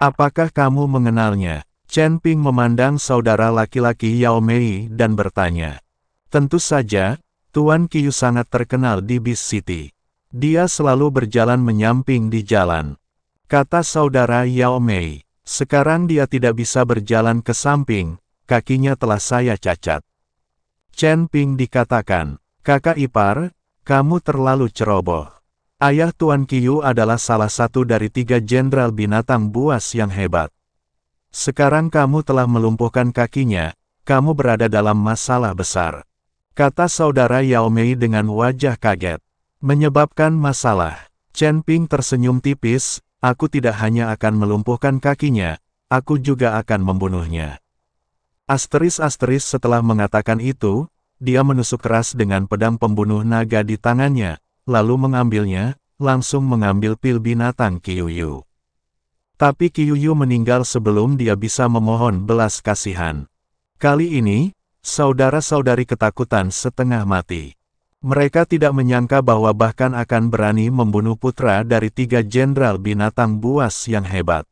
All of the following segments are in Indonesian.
Apakah kamu mengenalnya? Chen Ping memandang saudara laki-laki Yao Mei dan bertanya. Tentu saja, Tuan Qiu sangat terkenal di Beast City. Dia selalu berjalan menyamping di jalan. Kata saudara Yao Mei. Sekarang dia tidak bisa berjalan ke samping, kakinya telah saya cacat. Chen Ping dikatakan, kakak ipar, kamu terlalu ceroboh. Ayah Tuan Qiu adalah salah satu dari 3 jenderal binatang buas yang hebat. Sekarang kamu telah melumpuhkan kakinya, kamu berada dalam masalah besar. Kata saudara Yao Mei dengan wajah kaget. Menyebabkan masalah. Chen Ping tersenyum tipis, aku tidak hanya akan melumpuhkan kakinya, aku juga akan membunuhnya. Asteris setelah mengatakan itu, dia menusuk keras dengan pedang pembunuh naga di tangannya, lalu mengambilnya, langsung mengambil pil binatang Qiuyu. Tapi Qiuyu meninggal sebelum dia bisa memohon belas kasihan. Kali ini, saudara-saudari ketakutan setengah mati. Mereka tidak menyangka bahwa bahkan akan berani membunuh putra dari 3 jenderal binatang buas yang hebat.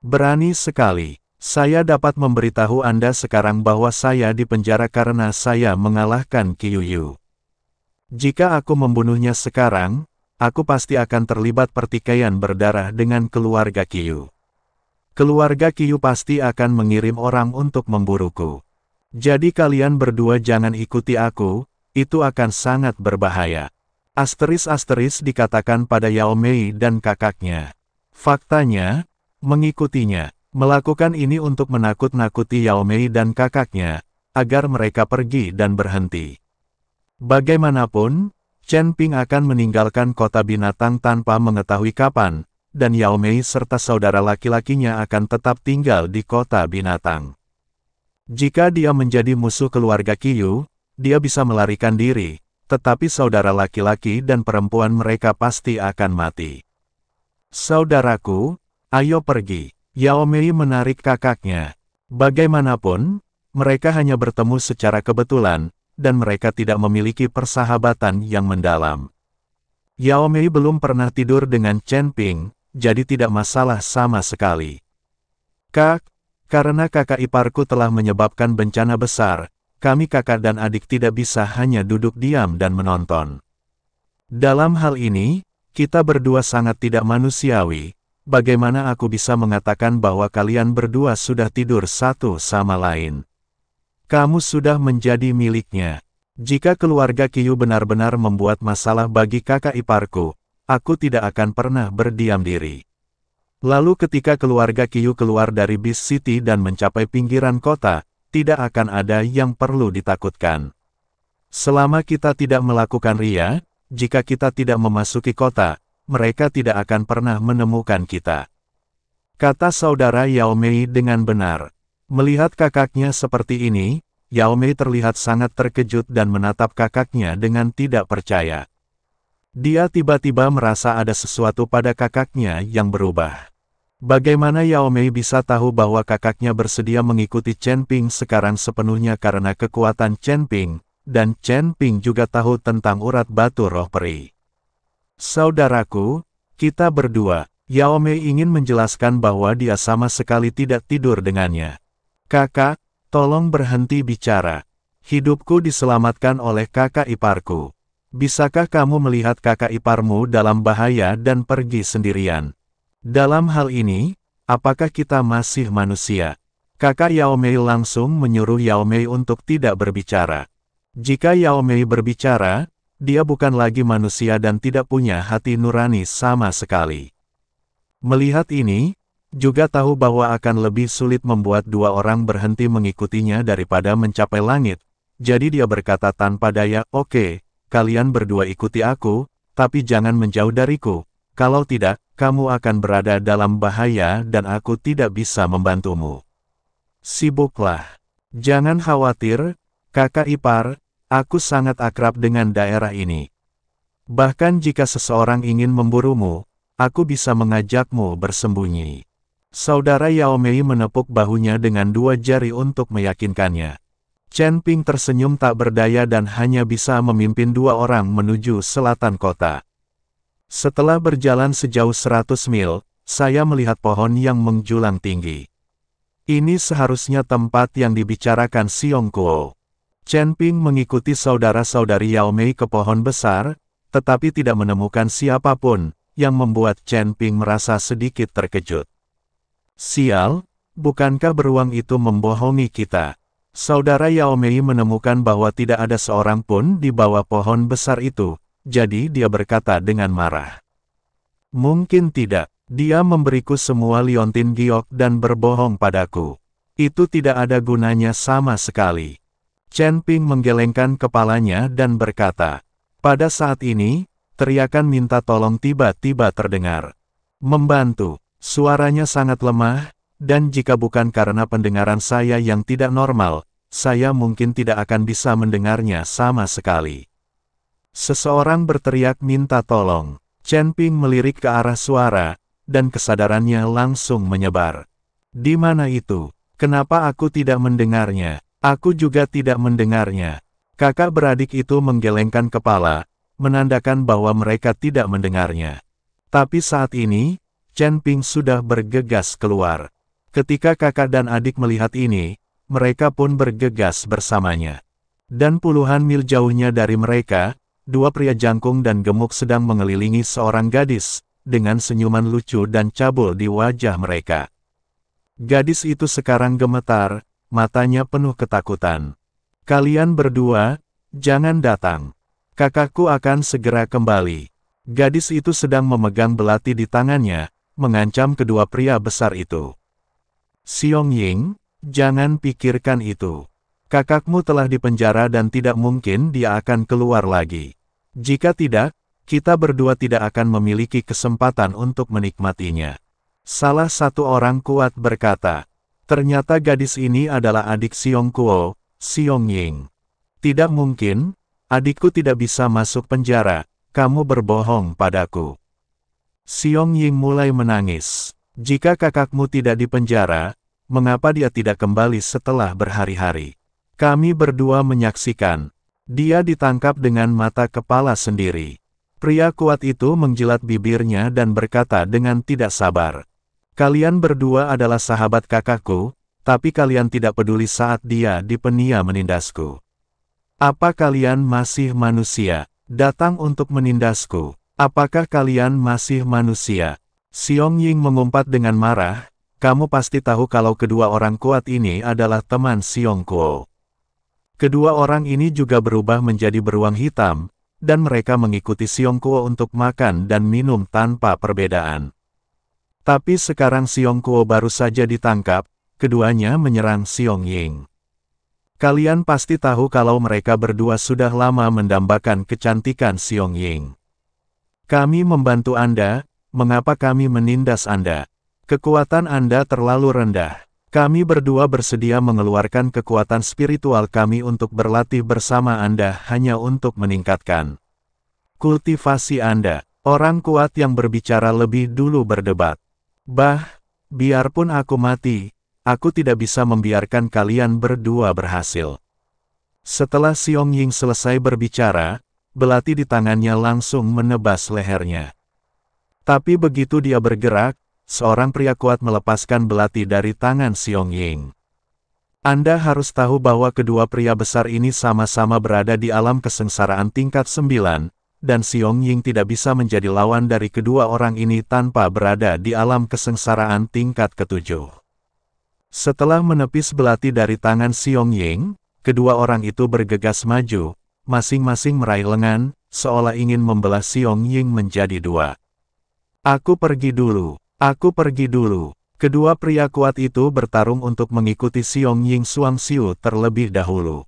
Berani sekali. Saya dapat memberitahu Anda sekarang bahwa saya dipenjara karena saya mengalahkan Qiuyu. Jika aku membunuhnya sekarang, aku pasti akan terlibat pertikaian berdarah dengan keluarga Qiu. Keluarga Qiu pasti akan mengirim orang untuk memburuku. Jadi kalian berdua jangan ikuti aku, itu akan sangat berbahaya. Asteris dikatakan pada Yao Mei dan kakaknya. Faktanya, mengikutinya, melakukan ini untuk menakut-nakuti Yao Mei dan kakaknya, agar mereka pergi dan berhenti. Bagaimanapun, Chen Ping akan meninggalkan kota binatang tanpa mengetahui kapan, dan Yao Mei serta saudara laki-lakinya akan tetap tinggal di kota binatang. Jika dia menjadi musuh keluarga Qiu, dia bisa melarikan diri, tetapi saudara laki-laki dan perempuan mereka pasti akan mati. Saudaraku, ayo pergi. Yao Mei menarik kakaknya. Bagaimanapun, mereka hanya bertemu secara kebetulan, dan mereka tidak memiliki persahabatan yang mendalam. Yao Mei belum pernah tidur dengan Chen Ping, jadi tidak masalah sama sekali. Karena kakak iparku telah menyebabkan bencana besar, kami kakak dan adik tidak bisa hanya duduk diam dan menonton. Dalam hal ini, kita berdua sangat tidak manusiawi. Bagaimana aku bisa mengatakan bahwa kalian berdua sudah tidur satu sama lain? Kamu sudah menjadi miliknya. Jika keluarga Qiu benar-benar membuat masalah bagi kakak iparku, aku tidak akan pernah berdiam diri. Lalu ketika keluarga Qiu keluar dari Beast City dan mencapai pinggiran kota, tidak akan ada yang perlu ditakutkan. Selama kita tidak melakukan ria, jika kita tidak memasuki kota, mereka tidak akan pernah menemukan kita. Kata saudara Yao Mei dengan benar. Melihat kakaknya seperti ini, Yao Mei terlihat sangat terkejut dan menatap kakaknya dengan tidak percaya. Dia tiba-tiba merasa ada sesuatu pada kakaknya yang berubah. Bagaimana Yao Mei bisa tahu bahwa kakaknya bersedia mengikuti Chen Ping sekarang sepenuhnya karena kekuatan Chen Ping, dan Chen Ping juga tahu tentang urat batu roh peri. Saudaraku, kita berdua, Yao Mei ingin menjelaskan bahwa dia sama sekali tidak tidur dengannya. Kakak, tolong berhenti bicara. Hidupku diselamatkan oleh kakak iparku. Bisakah kamu melihat kakak iparmu dalam bahaya dan pergi sendirian? Dalam hal ini, apakah kita masih manusia? Kakak Yao Mei langsung menyuruh Yao Mei untuk tidak berbicara. Jika Yao Mei berbicara, dia bukan lagi manusia dan tidak punya hati nurani sama sekali. Melihat ini, juga tahu bahwa akan lebih sulit membuat 2 orang berhenti mengikutinya daripada mencapai langit. Jadi dia berkata tanpa daya, "Oke, kalian berdua ikuti aku, tapi jangan menjauh dariku. Kalau tidak, kamu akan berada dalam bahaya dan aku tidak bisa membantumu. Sibuklah. Jangan khawatir, kakak ipar, aku sangat akrab dengan daerah ini. Bahkan jika seseorang ingin memburumu, aku bisa mengajakmu bersembunyi." Saudara Yao Mei menepuk bahunya dengan 2 jari untuk meyakinkannya. Chen Ping tersenyum tak berdaya dan hanya bisa memimpin 2 orang menuju selatan kota. Setelah berjalan sejauh 100 mil, saya melihat pohon yang menjulang tinggi. Ini seharusnya tempat yang dibicarakan Xiong Kuo. Chen Ping mengikuti saudara-saudari Yao Mei ke pohon besar, tetapi tidak menemukan siapapun, yang membuat Chen Ping merasa sedikit terkejut. Sial, bukankah beruang itu membohongi kita? Saudara Yao Mei menemukan bahwa tidak ada seorang pun di bawah pohon besar itu, jadi dia berkata dengan marah. Mungkin tidak, dia memberiku semua liontin giok dan berbohong padaku. Itu tidak ada gunanya sama sekali. Chen Ping menggelengkan kepalanya dan berkata, pada saat ini, teriakan minta tolong tiba-tiba terdengar. Membantu, suaranya sangat lemah, dan jika bukan karena pendengaran saya yang tidak normal, saya mungkin tidak akan bisa mendengarnya sama sekali. Seseorang berteriak minta tolong. Chen Ping melirik ke arah suara, dan kesadarannya langsung menyebar. Di mana itu? Kenapa aku tidak mendengarnya? Aku juga tidak mendengarnya. Kakak beradik itu menggelengkan kepala, menandakan bahwa mereka tidak mendengarnya. Tapi saat ini, Chen Ping sudah bergegas keluar. Ketika kakak dan adik melihat ini, mereka pun bergegas bersamanya. Dan puluhan mil jauhnya dari mereka, dua pria jangkung dan gemuk sedang mengelilingi seorang gadis, dengan senyuman lucu dan cabul di wajah mereka. Gadis itu sekarang gemetar, matanya penuh ketakutan. Kalian berdua, jangan datang. Kakakku akan segera kembali. Gadis itu sedang memegang belati di tangannya, mengancam kedua pria besar itu. Xiong Ying, jangan pikirkan itu. Kakakmu telah dipenjara dan tidak mungkin dia akan keluar lagi. Jika tidak, kita berdua tidak akan memiliki kesempatan untuk menikmatinya. Salah satu orang kuat berkata, ternyata gadis ini adalah adik Xiong Kuo, Xiong Ying. Tidak mungkin, adikku tidak bisa masuk penjara, kamu berbohong padaku. Xiong Ying mulai menangis. Jika kakakmu tidak dipenjara, mengapa dia tidak kembali setelah berhari-hari? Kami berdua menyaksikan. Dia ditangkap dengan mata kepala sendiri. Pria kuat itu menjilat bibirnya dan berkata dengan tidak sabar. Kalian berdua adalah sahabat kakakku, tapi kalian tidak peduli saat dia dipenia menindasku. Apa kalian masih manusia, datang untuk menindasku? Apakah kalian masih manusia? Xiong Ying mengumpat dengan marah, kamu pasti tahu kalau kedua orang kuat ini adalah teman Xiong Kuo. Kedua orang ini juga berubah menjadi beruang hitam, dan mereka mengikuti Xiong Kuo untuk makan dan minum tanpa perbedaan. Tapi sekarang Xiong Kuo baru saja ditangkap, keduanya menyerang Xiong Ying. Kalian pasti tahu kalau mereka berdua sudah lama mendambakan kecantikan Xiong Ying. Kami membantu Anda, mengapa kami menindas Anda? Kekuatan Anda terlalu rendah. Kami berdua bersedia mengeluarkan kekuatan spiritual kami untuk berlatih bersama Anda hanya untuk meningkatkan kultivasi Anda. Orang kuat yang berbicara lebih dulu berdebat. Biarpun aku mati, aku tidak bisa membiarkan kalian berdua berhasil. Setelah Xiong Ying selesai berbicara, belati di tangannya langsung menebas lehernya. Tapi begitu dia bergerak, seorang pria kuat melepaskan belati dari tangan Xiong Ying. Anda harus tahu bahwa kedua pria besar ini sama-sama berada di alam kesengsaraan tingkat 9, dan Xiong Ying tidak bisa menjadi lawan dari kedua orang ini tanpa berada di alam kesengsaraan tingkat ke-7. Setelah menepis belati dari tangan Xiong Ying, kedua orang itu bergegas maju, masing-masing meraih lengan, seolah ingin membelah Xiong Ying menjadi dua. Aku pergi dulu. Aku pergi dulu. Kedua pria kuat itu bertarung untuk mengikuti Xiong Ying Xuangxiu terlebih dahulu.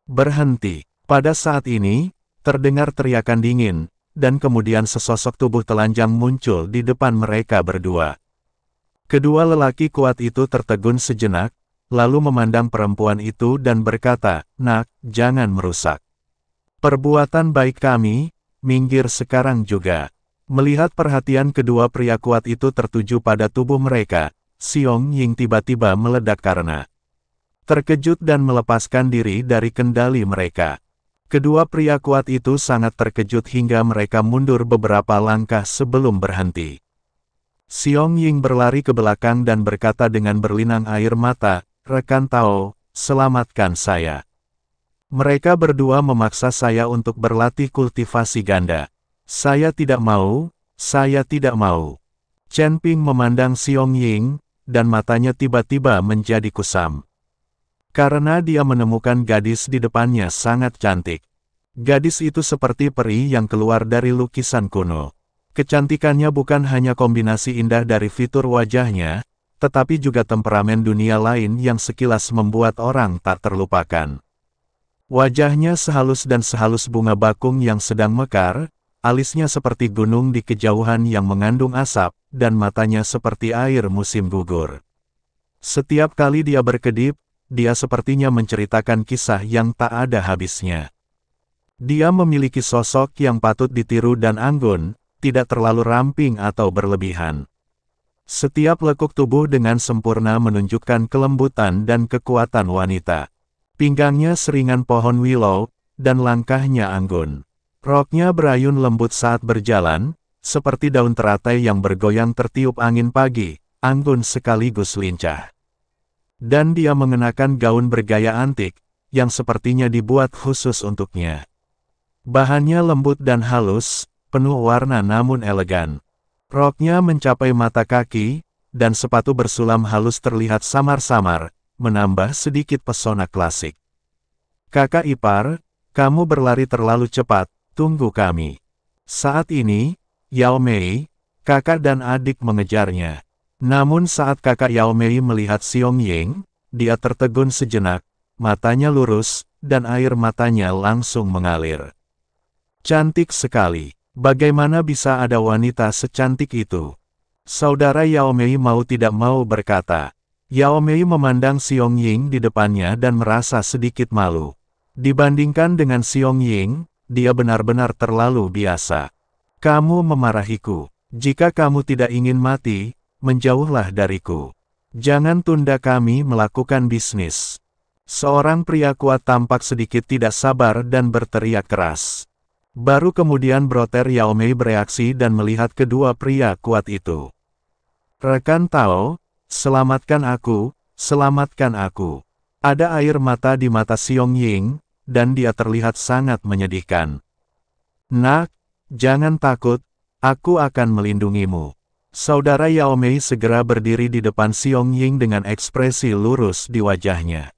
Berhenti. Pada saat ini, terdengar teriakan dingin, dan kemudian sesosok tubuh telanjang muncul di depan mereka berdua. Kedua lelaki kuat itu tertegun sejenak, lalu memandang perempuan itu dan berkata, "Nak, jangan merusak perbuatan baik kami, minggir sekarang juga." Melihat perhatian kedua pria kuat itu tertuju pada tubuh mereka, Xiong Ying tiba-tiba meledak karena terkejut dan melepaskan diri dari kendali mereka. Kedua pria kuat itu sangat terkejut hingga mereka mundur beberapa langkah sebelum berhenti. Xiong Ying berlari ke belakang dan berkata dengan berlinang air mata, "Rekan Tao, selamatkan saya. Mereka berdua memaksa saya untuk berlatih kultivasi ganda. Saya tidak mau, saya tidak mau." Chen Ping memandang Xiong Ying, dan matanya tiba-tiba menjadi kusam. Karena dia menemukan gadis di depannya sangat cantik. Gadis itu seperti peri yang keluar dari lukisan kuno. Kecantikannya bukan hanya kombinasi indah dari fitur wajahnya, tetapi juga temperamen dunia lain yang sekilas membuat orang tak terlupakan. Wajahnya sehalus dan sehalus bunga bakung yang sedang mekar, alisnya seperti gunung di kejauhan yang mengandung asap, dan matanya seperti air musim gugur. Setiap kali dia berkedip, dia sepertinya menceritakan kisah yang tak ada habisnya. Dia memiliki sosok yang patut ditiru dan anggun, tidak terlalu ramping atau berlebihan. Setiap lekuk tubuh dengan sempurna menunjukkan kelembutan dan kekuatan wanita. Pinggangnya seringan pohon willow, dan langkahnya anggun. Roknya berayun lembut saat berjalan, seperti daun teratai yang bergoyang tertiup angin pagi, anggun sekaligus lincah. Dan dia mengenakan gaun bergaya antik, yang sepertinya dibuat khusus untuknya. Bahannya lembut dan halus, penuh warna namun elegan. Roknya mencapai mata kaki, dan sepatu bersulam halus terlihat samar-samar, menambah sedikit pesona klasik. "Kakak ipar, kamu berlari terlalu cepat, tunggu kami." Saat ini, Yao Mei, kakak dan adik mengejarnya. Namun saat kakak Yao Mei melihat Xiong Ying, dia tertegun sejenak, matanya lurus, dan air matanya langsung mengalir. "Cantik sekali. Bagaimana bisa ada wanita secantik itu?" Saudara Yao Mei mau tidak mau berkata. Yao Mei memandang Xiong Ying di depannya dan merasa sedikit malu. Dibandingkan dengan Xiong Ying, dia benar-benar terlalu biasa. "Kamu memarahiku. Jika kamu tidak ingin mati, menjauhlah dariku. Jangan tunda kami melakukan bisnis." Seorang pria kuat tampak sedikit tidak sabar dan berteriak keras. Baru kemudian Broter Yao Mei bereaksi dan melihat kedua pria kuat itu. "Rekan Tao, selamatkan aku, selamatkan aku." Ada air mata di mata Xiong Ying, dan dia terlihat sangat menyedihkan. "Nak, jangan takut, aku akan melindungimu." Saudara Yao Mei segera berdiri di depan Xiong Ying dengan ekspresi lurus di wajahnya.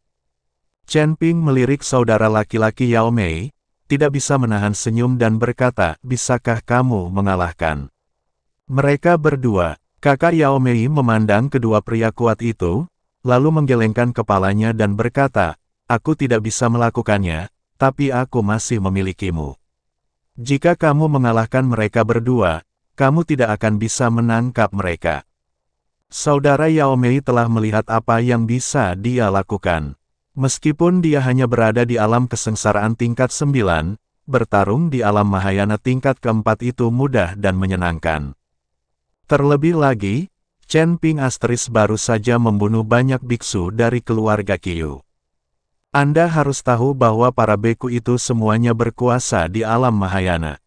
Chen Ping melirik saudara laki-laki Yao Mei, tidak bisa menahan senyum dan berkata, "Bisakah kamu mengalahkan?" Mereka berdua, kakak Yao Mei memandang kedua pria kuat itu, lalu menggelengkan kepalanya dan berkata, "Aku tidak bisa melakukannya, tapi aku masih memilikimu. Jika kamu mengalahkan mereka berdua, kamu tidak akan bisa menangkap mereka." Saudara Yao Mei telah melihat apa yang bisa dia lakukan. Meskipun dia hanya berada di alam kesengsaraan tingkat 9, bertarung di alam Mahayana tingkat keempat itu mudah dan menyenangkan. Terlebih lagi, Chen Ping Asteris baru saja membunuh banyak biksu dari keluarga Qiu. Anda harus tahu bahwa para beku itu semuanya berkuasa di alam Mahayana.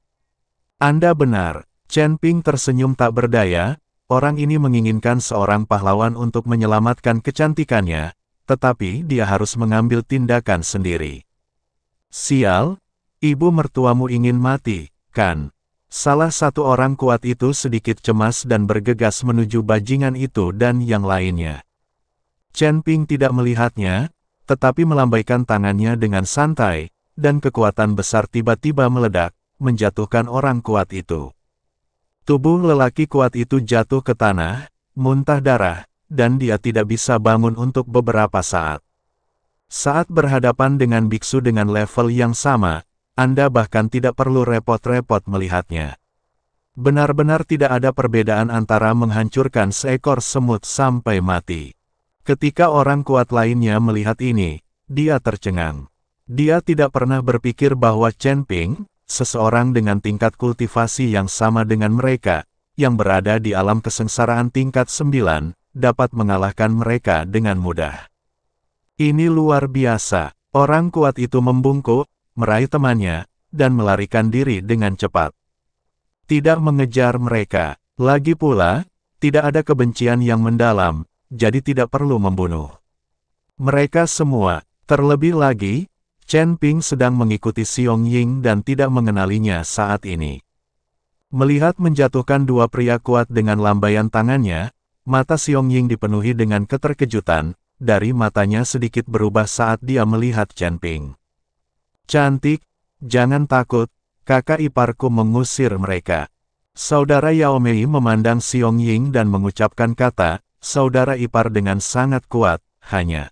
Anda benar, Chen Ping tersenyum tak berdaya, orang ini menginginkan seorang pahlawan untuk menyelamatkan kecantikannya, tetapi dia harus mengambil tindakan sendiri. "Sial, ibu mertuamu ingin mati, kan?" Salah satu orang kuat itu sedikit cemas dan bergegas menuju bajingan itu dan yang lainnya. Chen Ping tidak melihatnya, tetapi melambaikan tangannya dengan santai, dan kekuatan besar tiba-tiba meledak, menjatuhkan orang kuat itu. Tubuh lelaki kuat itu jatuh ke tanah, muntah darah, dan dia tidak bisa bangun untuk beberapa saat. Saat berhadapan dengan biksu dengan level yang sama, Anda bahkan tidak perlu repot-repot melihatnya. Benar-benar tidak ada perbedaan antara menghancurkan seekor semut sampai mati. Ketika orang kuat lainnya melihat ini, dia tercengang. Dia tidak pernah berpikir bahwa Chen Ping, seseorang dengan tingkat kultivasi yang sama dengan mereka, yang berada di alam kesengsaraan tingkat 9, dapat mengalahkan mereka dengan mudah. Ini luar biasa. Orang kuat itu membungkuk, meraih temannya, dan melarikan diri dengan cepat. Tidak mengejar mereka. Lagi pula, Tidak ada kebencian yang mendalam, jadi tidak perlu membunuh. Mereka semua, terlebih lagi, Chen Ping sedang mengikuti Xiong Ying dan tidak mengenalinya saat ini. Melihat menjatuhkan dua pria kuat dengan lambaian tangannya, mata Xiong Ying dipenuhi dengan keterkejutan, dari matanya sedikit berubah saat dia melihat Chen Ping. Cantik, jangan takut, kakak iparku mengusir mereka. Saudara Yao Mei memandang Xiong Ying dan mengucapkan kata, saudara ipar dengan sangat kuat, hanya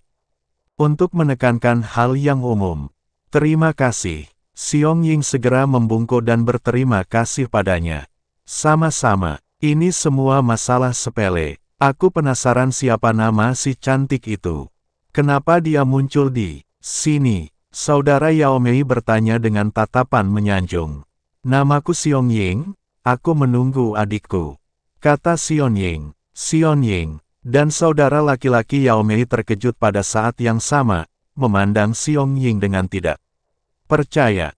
untuk menekankan hal yang umum. Terima kasih. Xiong Ying segera membungkuk dan berterima kasih padanya. Sama-sama, ini semua masalah sepele. Aku penasaran siapa nama si cantik itu. Kenapa dia muncul di sini? Saudara Yao Mei bertanya dengan tatapan menyanjung. Namaku Xiong Ying. Aku menunggu adikku, kata Xiong Ying. Xiong Ying dan saudara laki-laki Yao Mei terkejut pada saat yang sama, memandang Xiong Ying dengan tidak percaya.